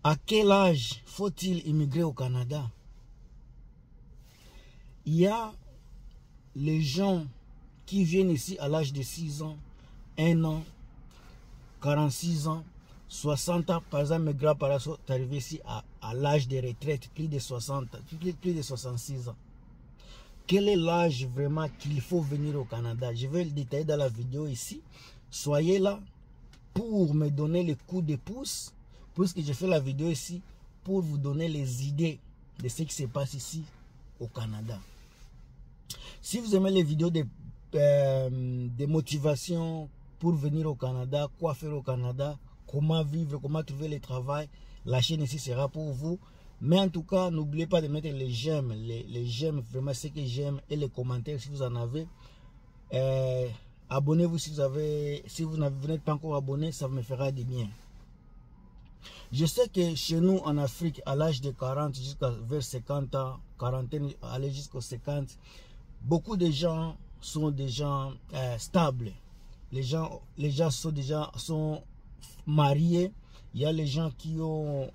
À quel âge faut-il immigrer au Canada? Il y a les gens qui viennent ici à l'âge de 6 ans, 1 an, 46 ans, 60 ans. Par exemple, mes grands-parents sont arrivés ici à l'âge de retraite, plus de 60, plus de 66 ans. Quel est l'âge vraiment qu'il faut venir au Canada? Je vais le détailler dans la vidéo ici. Soyez là pour me donner le coup de pouce, puisque j'ai fait la vidéo ici pour vous donner les idées de ce qui se passe ici au Canada. Si vous aimez les vidéos de motivation pour venir au Canada, quoi faire au Canada, comment vivre, comment trouver le travail, la chaîne ici sera pour vous. Mais en tout cas, n'oubliez pas de mettre les j'aime, les j'aime, vraiment ce que j'aime, et les commentaires si vous en avez. Abonnez-vous si vous n'êtes pas encore abonné, ça me fera du bien. Je sais que chez nous en Afrique, à l'âge de 40 jusqu'à vers 50 ans, quarantaine, aller jusqu'aux 50, beaucoup de gens sont des gens stables. Les gens sont mariés. Il y a les gens qui ont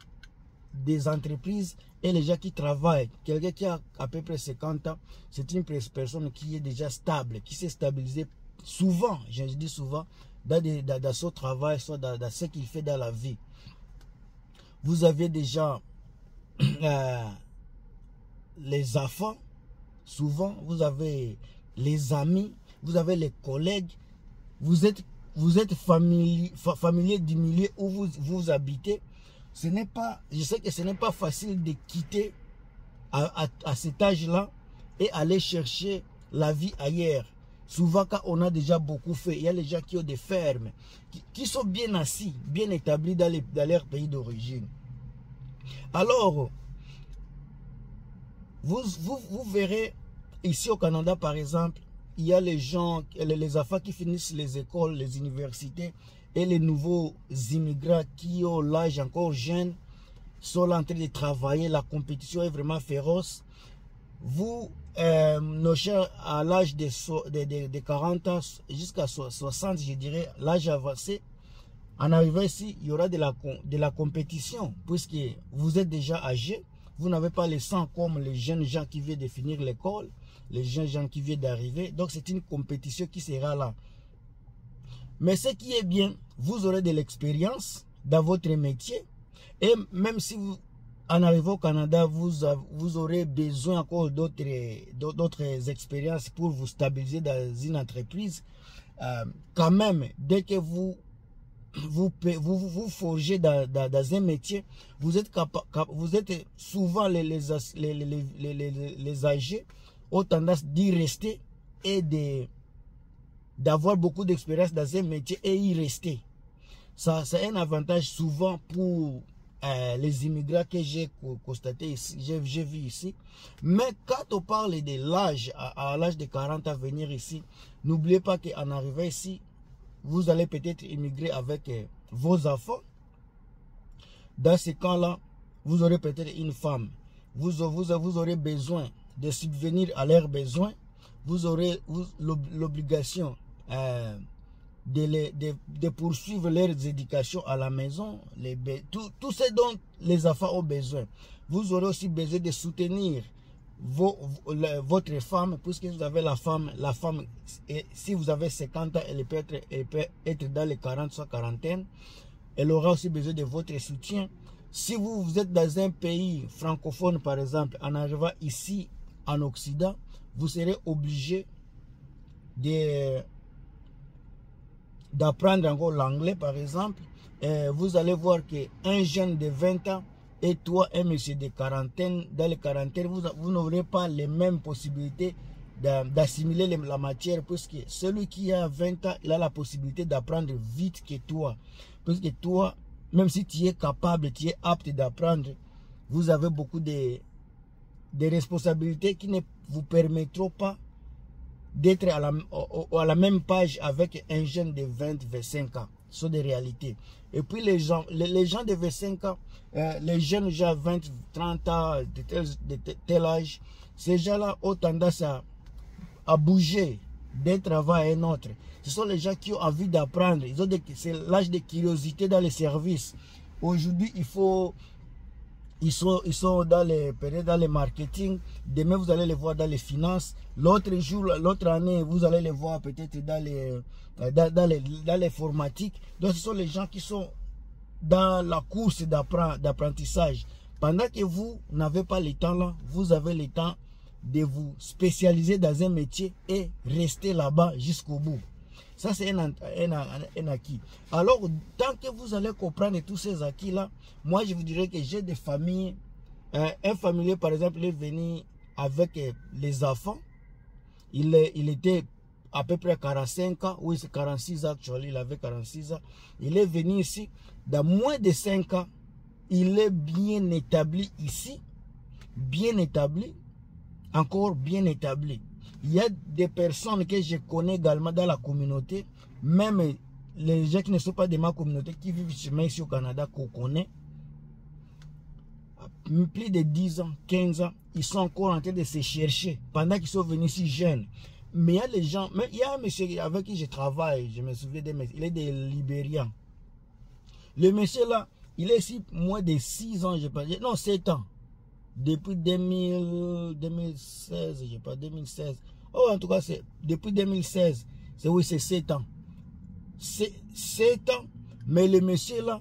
des entreprises et les gens qui travaillent. Quelqu'un qui a à peu près 50 ans, c'est une personne qui est déjà stable, qui s'est stabilisé souvent, je dis souvent, dans son travail, soit dans ce qu'il fait dans la vie. Vous avez déjà les enfants, souvent, vous avez les amis, vous avez les collègues, vous êtes familier du milieu où vous habitez. Je sais que ce n'est pas facile de quitter à cet âge-là et aller chercher la vie ailleurs. Souvent, quand on a déjà beaucoup fait, il y a les gens qui ont des fermes, qui sont bien assis, bien établis dans leur pays d'origine. Alors, vous verrez, ici au Canada par exemple, il y a les gens, les enfants qui finissent les écoles, les universités, et les nouveaux immigrants qui ont l'âge encore jeune, sont là en train de travailler. La compétition est vraiment féroce. Vous, nos chers, à l'âge de 40 ans jusqu'à 60, je dirais, l'âge avancé, en arrivant ici, il y aura de la compétition, puisque vous êtes déjà âgé. Vous n'avez pas le sang comme les jeunes gens qui viennent de finir l'école, les jeunes gens qui viennent d'arriver. Donc c'est une compétition qui sera là. Mais ce qui est bien, vous aurez de l'expérience dans votre métier. Et même si vous en arrivez au Canada, vous aurez besoin encore d'autres expériences pour vous stabiliser dans une entreprise. Quand même, dès que vous forgez dans un métier, vous êtes souvent les âgés ont tendance d'y rester et d'avoir beaucoup d'expérience dans un métier et y rester. Ça, c'est un avantage souvent pour les immigrants que j'ai constaté ici, j'ai vu ici. Mais quand on parle de l'âge, à l'âge de 40 à venir ici, n'oubliez pas qu'en arrivant ici, vous allez peut-être immigrer avec vos enfants. Dans ce cas-là, vous aurez peut-être une femme. Vous aurez besoin de subvenir à leurs besoins. Vous aurez l'obligation de poursuivre leurs éducations à la maison. Tout ce dont les enfants ont besoin. Vous aurez aussi besoin de soutenir votre femme, puisque vous avez la femme, si vous avez 50 ans, elle peut être dans les 40, soit quarantaine. Elle aura aussi besoin de votre soutien. Si vous êtes dans un pays francophone, par exemple, en arrivant ici en Occident, vous serez obligé d'apprendre encore l'anglais, par exemple. Vous allez voir qu'un jeune de 20 ans et toi, un monsieur de quarantaine, dans les quarantaines, vous n'aurez pas les mêmes possibilités d'assimiler la matière, puisque celui qui a 20 ans, il a la possibilité d'apprendre vite que toi. Puisque toi, même si tu es capable, tu es apte d'apprendre, vous avez beaucoup de responsabilités qui ne vous permettront pas d'être à la même page avec un jeune de 20-25 ans. Ce sont des réalités. Et puis les gens de 25 ans, les jeunes gens 20-30 ans, de tel âge, ces gens-là ont tendance à bouger d'un travail à un autre. Ce sont les gens qui ont envie d'apprendre. C'est l'âge de curiosité dans les services. Aujourd'hui, il faut ils sont dans les périodes, dans les marketing. Demain, vous allez les voir dans les finances. L'autre jour, l'autre année, vous allez les voir peut-être dans l'informatique. Donc, ce sont les gens qui sont dans la course d'apprentissage. Pendant que vous n'avez pas le temps là, vous avez le temps de vous spécialiser dans un métier et rester là-bas jusqu'au bout. Ça, c'est un acquis. Alors, tant que vous allez comprendre tous ces acquis-là, moi, je vous dirais que j'ai des familles. Un familier, par exemple, il est venu avec les enfants. Il était à peu près 45 ans. Oui, c'est 46 ans actuellement. Il avait 46 ans. Il est venu ici. Dans moins de 5 ans, il est bien établi ici. Bien établi. Encore bien établi. Il y a des personnes que je connais également dans la communauté, même les gens qui ne sont pas de ma communauté, qui vivent ici au Canada, qu'on connaît, plus de 10 ans, 15 ans, ils sont encore en train de se chercher, pendant qu'ils sont venus si jeunes. Mais il y a les gens, mais il y a un monsieur avec qui je travaille, je me souviens de il est des Libériens. Le monsieur là, il est ici moins de 6 ans, je ne sais pas, non, 7 ans. Depuis 2016, je sais pas, 2016. Oh, en tout cas, c'est depuis 2016. C'est oui, c'est 7 ans. C'est 7 ans. Mais le monsieur là,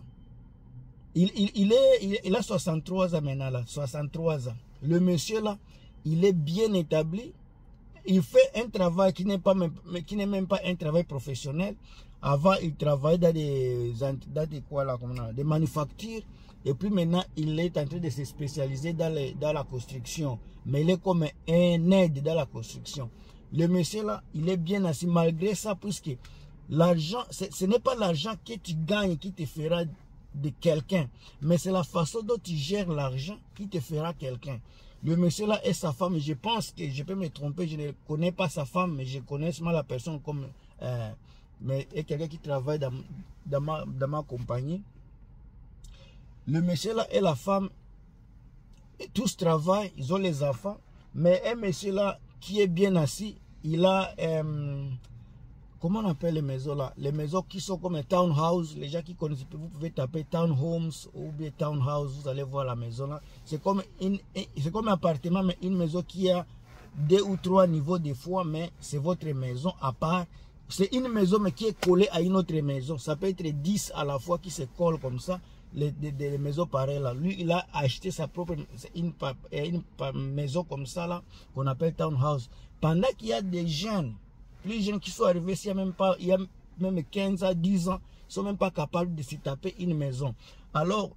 il a 63 ans maintenant là. 63 ans. Le monsieur là, il est bien établi. Il fait un travail qui n'est même pas un travail professionnel. Avant, il travaillait dans des manufactures. Et puis maintenant, il est en train de se spécialiser dans la construction. Mais il est comme un aide dans la construction. Le monsieur là, il est bien assis malgré ça, puisque l'argent, ce n'est pas l'argent que tu gagnes qui te fera de quelqu'un. Mais c'est la façon dont tu gères l'argent qui te fera quelqu'un. Le monsieur là et sa femme, je pense que je peux me tromper, je ne connais pas sa femme, mais je connais seulement la personne comme mais quelqu'un qui travaille dans ma compagnie. Le monsieur là et la femme, tous travaillent, ils ont les enfants, mais un monsieur là qui est bien assis, il a, comment on appelle les maisons là? Les maisons qui sont comme un townhouse, les gens qui connaissent, vous pouvez taper townhomes ou bien townhouse, vous allez voir la maison là. C'est comme un appartement, mais une maison qui a 2 ou 3 niveaux des fois, mais c'est votre maison à part. C'est une maison mais qui est collée à une autre maison. Ça peut être 10 à la fois qui se collent comme ça. Les maisons pareilles là. Lui, il a acheté sa propre une maison comme ça là, qu'on appelle townhouse. Pendant qu'il y a des jeunes, plus jeunes qui sont arrivés, il y a même 15 à 10 ans, ils ne sont même pas capables de se taper une maison. Alors,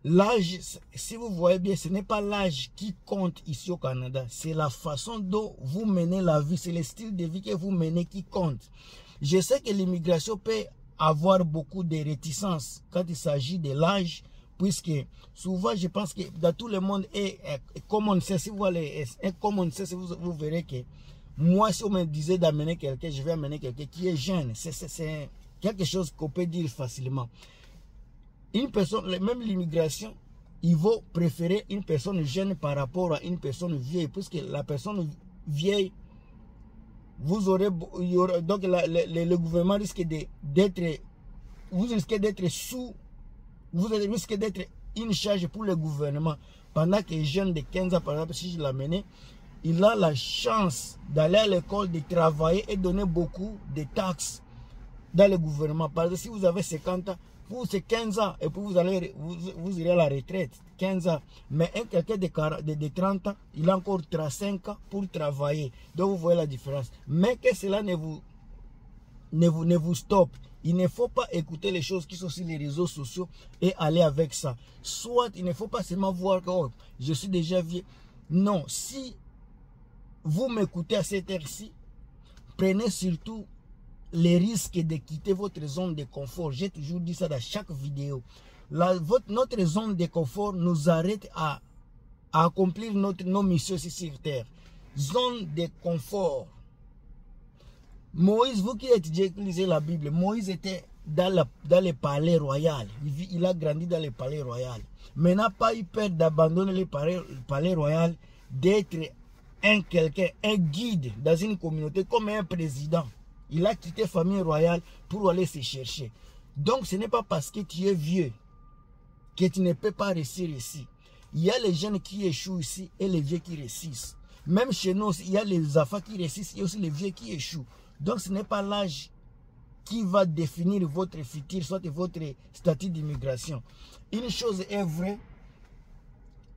l'âge, si vous voyez bien, ce n'est pas l'âge qui compte ici au Canada. C'est la façon dont vous menez la vie. C'est le style de vie que vous menez qui compte. Je sais que l'immigration peut avoir beaucoup de réticences quand il s'agit de l'âge, puisque souvent je pense que dans tout le monde est common sense. Si vous allez common sense, vous verrez que moi, si on me disait d'amener quelqu'un, je vais amener quelqu'un qui est jeune. C'est quelque chose qu'on peut dire facilement. Une personne, même l'immigration, il vaut préférer une personne jeune par rapport à une personne vieille, puisque la personne vieille, vous aurez, donc le gouvernement risque d'être, vous risquez d'être vous risquez d'être une charge pour le gouvernement. Pendant que jeune de 15 ans, par exemple, si je l'amenais, il a la chance d'aller à l'école, de travailler et donner beaucoup de taxes dans le gouvernement. Parce que si vous avez 50 ans, vous c'est 15 ans et puis vous irez à la retraite, 15 ans. Mais quelqu'un de 30 ans, il a encore 35 ans pour travailler. Donc vous voyez la différence. Mais que cela ne vous stoppe. Il ne faut pas écouter les choses qui sont sur les réseaux sociaux et aller avec ça. Soit il ne faut pas seulement voir que oh, je suis déjà vieux. Non, si vous m'écoutez à cette heure-ci, prenez surtout les risques de quitter votre zone de confort. J'ai toujours dit ça dans chaque vidéo. Notre zone de confort nous arrête à accomplir nos missions ici sur terre. Zone de confort. Moïse, vous qui lisez la Bible, Moïse était dans le palais royal. Il a grandi dans le palais royal. Mais n'a pas eu peur d'abandonner le palais royal, d'être quelqu'un, un guide dans une communauté comme un président. Il a quitté la famille royale pour aller se chercher. Donc ce n'est pas parce que tu es vieux que tu ne peux pas réussir ici. Il y a les jeunes qui échouent ici et les vieux qui réussissent. Même chez nous, il y a les enfants qui réussissent, il y a aussi les vieux qui échouent. Donc ce n'est pas l'âge qui va définir votre futur, soit votre statut d'immigration. Une chose est vraie,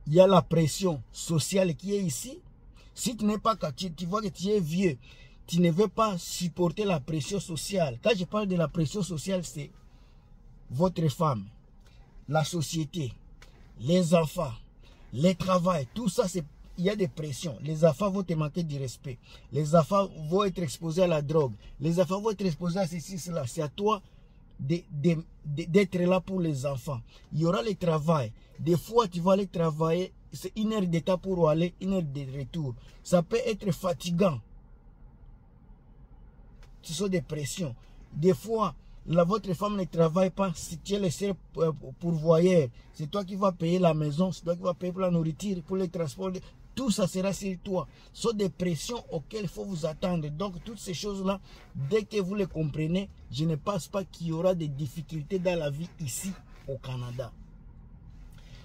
il y a la pression sociale qui est ici. Si tu n'es pas, tu vois que tu es vieux, tu ne veux pas supporter la pression sociale. Quand je parle de la pression sociale, c'est votre femme, la société, les enfants, le travail, tout ça, il y a des pressions. Les enfants vont te manquer du respect. Les enfants vont être exposés à la drogue. Les enfants vont être exposés à ceci, cela. C'est à toi d'être là pour les enfants. Il y aura le travail. Des fois, tu vas aller travailler. C'est 1 heure de temps pour aller, 1 heure de retour. Ça peut être fatigant. Ce sont des pressions. Des fois, votre femme ne travaille pas. Si tu es le seul pourvoyeur, c'est toi qui vas payer la maison, c'est toi qui vas payer pour la nourriture, pour les transports. Tout ça sera sur toi. Ce sont des pressions auxquelles il faut vous attendre. Donc, toutes ces choses-là, dès que vous les comprenez, je ne pense pas qu'il y aura des difficultés dans la vie ici au Canada.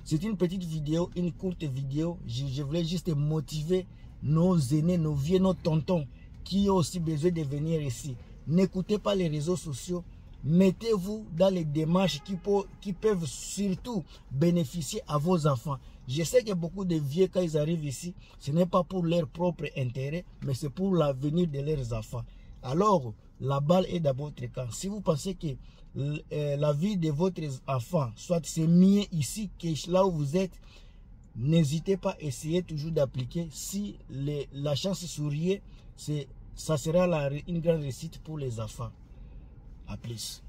C'est une petite vidéo, une courte vidéo. Je voulais juste motiver nos aînés, nos vieux, nos tontons qui ont aussi besoin de venir ici. N'écoutez pas les réseaux sociaux. Mettez-vous dans les démarches qui peuvent surtout bénéficier à vos enfants. Je sais que beaucoup de vieux, quand ils arrivent ici, ce n'est pas pour leur propre intérêt, mais c'est pour l'avenir de leurs enfants. Alors, la balle est dans votre camp. Si vous pensez que la vie de votre enfant, soit c'est mieux ici que là où vous êtes, n'hésitez pas, essayez toujours d'appliquer. Si la chance sourit, ça sera une grande réussite pour les enfants. À plus.